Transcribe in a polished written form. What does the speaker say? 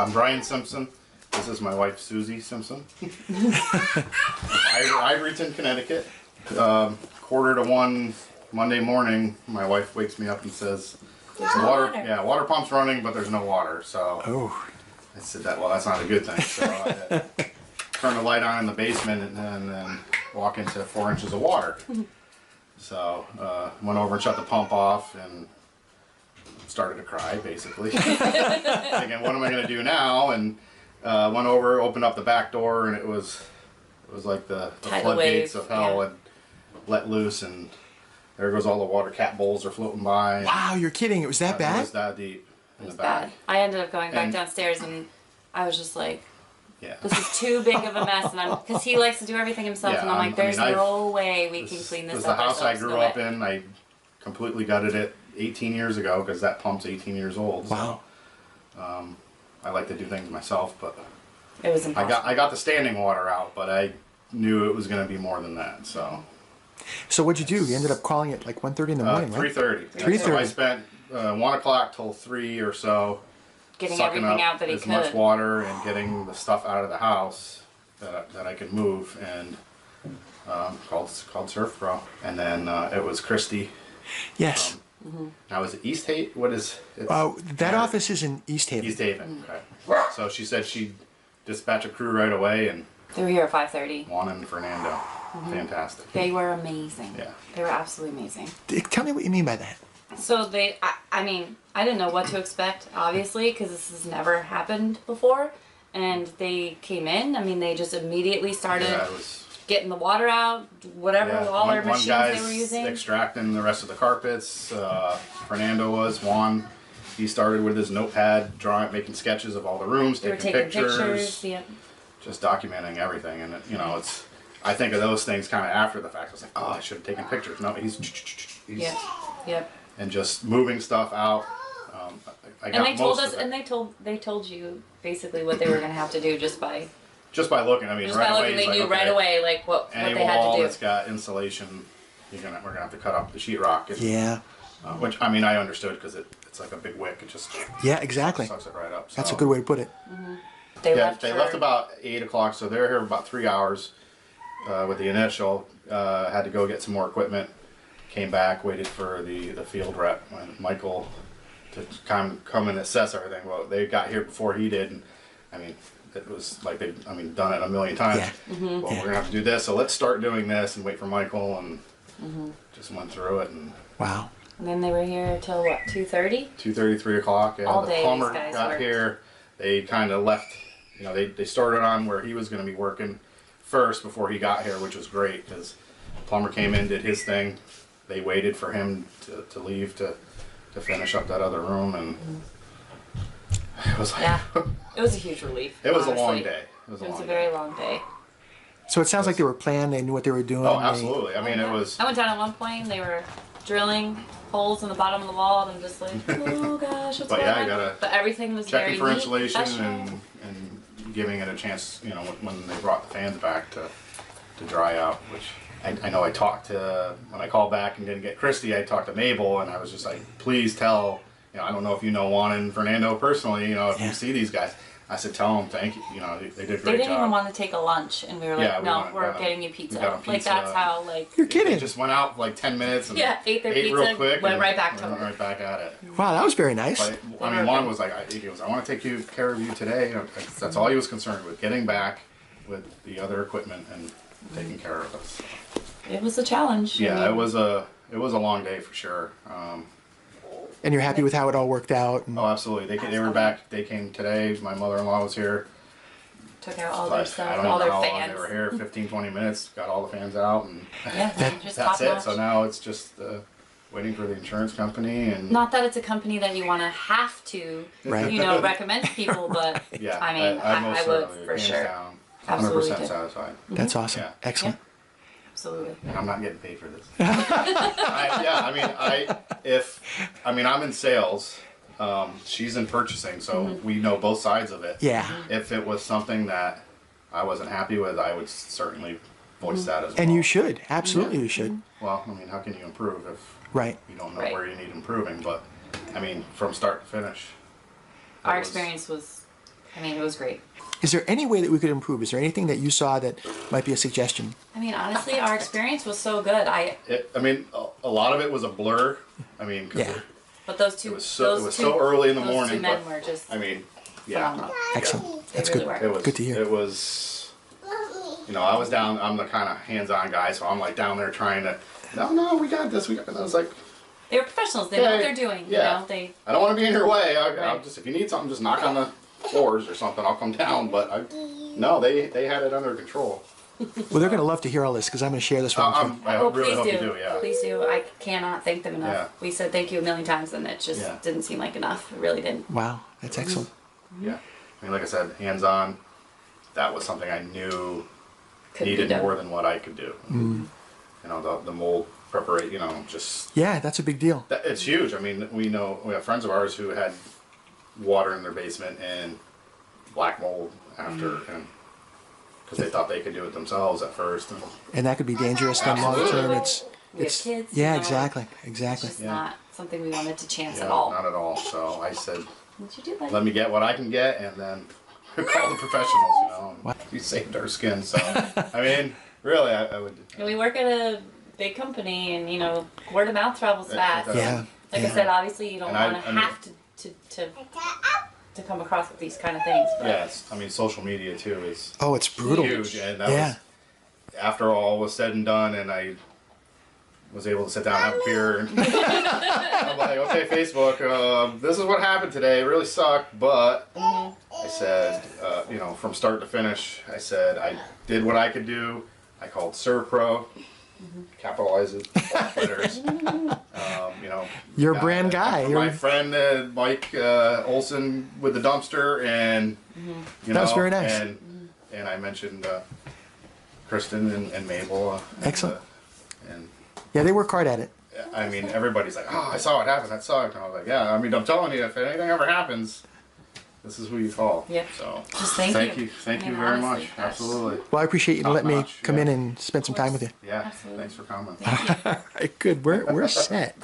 I'm Brian Simpson. This is my wife, Susie Simpson. Ivoryton, Connecticut. 1:45 Monday morning, my wife wakes me up and says, water pump's running, but there's no water. So I said, well, that's not a good thing. So I turned the light on in the basement and then walk into 4 inches of water. So went over and shut the pump off and started to cry, basically. Thinking, what am I going to do now? And went over, opened up the back door, and it was like the floodgates of hell had let loose, and there goes all the water. Cat bowls are floating by. Wow, you're kidding. It was that bad? It was that deep in the bad. back. I ended up going back downstairs, and I was just like, this is too big of a mess, and because he likes to do everything himself, and I'm like, there's no way we can clean this up. This is the house I grew up in. I completely gutted it 18 years ago because that pump's 18 years old. Wow. So, I like to do things myself, but it was impossible. I got the standing water out, but I knew it was going to be more than that. So what'd you do? You ended up calling it like 1:30 in the morning, right? 3:30. 3:30. So I spent 1 o'clock till 3 or so. Getting everything out that he could. As much water and getting the stuff out of the house that I could move, and called SERVPRO, and then it was Christy. Yes. Now is it East Haven? What is it? That office is in East Haven. East Haven. Okay. So she said she'd dispatch a crew right away, and they were here at 5:30. Juan and Fernando. Fantastic. They were amazing. Yeah. They were absolutely amazing. Tell me what you mean by that. So I mean, I didn't know what to expect, obviously, because this has never happened before. And they came in. I mean, they just immediately started getting the water out, whatever, all their machines they were using. Extracting the rest of the carpets. Fernando was. Juan, he started with his notepad, making sketches of all the rooms, taking pictures. Yep. Just documenting everything. And, it's... I think of those things kind of after the fact. I was like, I should have taken pictures. No, he's Yep. And just moving stuff out. And they told us, and they told you basically what they were going to have to do just by looking. I mean, just by looking, they knew right away like what they had to do. Any wall that's got insulation, we're gonna have to cut up the sheetrock. Which I mean, I understood because it's like a big wick. It just exactly sucks it right up. So, that's a good way to put it. They left about 8 o'clock, so they were here about 3 hours. With the initial, had to go get some more equipment. Came back, waited for the field rep, Michael, to come and assess everything. Well, they got here before he did, and I mean, it was like they've done it a million times. Well, we're gonna have to do this, so let's start doing this and wait for Michael, and just went through it. And wow. And then they were here till what, 2:30? 2:30, 3 o'clock. Yeah, all day. The plumber these guys got worked. here. They kind of left. They started on where he was going to be working first before he got here, which was great because the plumber came in, did his thing. They waited for him to leave to finish up that other room, and it was like it was a huge relief. It was a long day. It was a very long day. So it sounds like they were planned. They knew what they were doing. Oh, absolutely. I mean, it was. I went down at one point. They were drilling holes in the bottom of the wall, and I'm just like, oh gosh, what's going on? But everything was very checking for neat, insulation and giving it a chance. When they brought the fans back to dry out, which. I know I talked to, when I called back and didn't get Christy, I talked to Mabel, and I was just like, please tell, I don't know if you know Juan and Fernando personally, if you see these guys. I said, tell them thank you, they did a great job. They didn't even want to take a lunch, and we were like, no, we're getting you pizza. Like, that's how, like... You're kidding. They just went out for like 10 minutes and ate their pizza, real quick, went right back to went right back at it. Wow, that was very nice. But, I mean, Juan was like, he goes, I want to take care of you today. That's all he was concerned with, getting back with the other equipment and taking care of us. It was a challenge. Yeah, it was a long day for sure. And you're happy with how it all worked out? Oh, absolutely. They were back. They came today. My mother-in-law was here. Took out all their stuff, all their how fans. Long they were here, 15, 20 minutes. Got all the fans out, and that's it. So now it's just waiting for the insurance company. And not that it's a company that you want to have to, recommend to people, but I mean, I would for sure. Down, 100% satisfied. That's awesome. Yeah. Excellent. Yeah. Absolutely. And I'm not getting paid for this. I'm in sales. She's in purchasing, so we know both sides of it. Yeah. If it was something that I wasn't happy with, I would certainly voice that as well. And you should. Absolutely you should. Well, I mean, how can you improve if you don't know where you need improving? But, I mean, from start to finish. Our experience was I mean, it was great. Is there any way that we could improve? Is there anything that you saw that might be a suggestion? I mean, honestly, our experience was so good. I mean, a lot of it was a blur. I mean, but those two, it was so early in the morning. Those two men were just. I mean, yeah. Phenomenal. Excellent. That's really good. were. It was good to hear. It was, you know, I was down. I'm the kind of hands-on guy, so I'm like down there trying to. No, we got this. We got. I was like. They were professionals. They know what they're doing. Yeah. You know, I don't want to be in your way. I'll Right. just if you need something, just knock on the floors or something. I'll come down. But no, they had it under control. Well, they're going to love to hear all this because I'm going to share this with them. I really hope you do. Yeah. Please do. I cannot thank them enough. Yeah. We said thank you a million times, and it just didn't seem like enough. It really didn't. Wow, that's excellent. Yeah. I mean, like I said, hands-on. That was something I knew needed more than what I could do. You know, the mold preparation. You know, just. Yeah, that's a big deal. It's huge. I mean, we have friends of ours who had water in their basement and black mold after, and because they thought they could do it themselves at first. And that could be dangerous then long term. It's We have kids. yeah, you know, exactly. It's just not something we wanted to chance Yeah, at all. not at all. So I said, What'd you do, buddy? let me get what I can get, and then call the professionals. You know, and you saved our skin. So I mean, really, I would. And we work at a big company, and you know, word of mouth travels fast. Yeah. Like I said, obviously you don't And want to I mean- have to come across with these kind of things. But Yes, I mean, social media too is Oh, it's brutal. huge, and that Yeah. was after all was said and done, and I was able to sit down and have a beer. And I'm like, okay, Facebook, this is what happened today. It really sucked, but I said, you know, from start to finish, I said I did what I could do. I called SERVPRO, capitalize it, letters. You know, You're a brand guy. My friend Mike Olson with the dumpster, and you know, That was very nice. And I mentioned Kristen and Mabel. Excellent. And Yeah, they work hard at it. I mean, everybody's like, "Oh, I saw it happen. That sucked." And I was like, "Yeah, I mean, I'm telling you, if anything ever happens, this is who you call." Yep. So just thank you. thank I you mean, very honestly, much. gosh. Absolutely. Well, I appreciate you to let me Top-notch, come yeah. in and spend some time with you. Yeah. Absolutely. Thanks for coming. All right, good. We're set.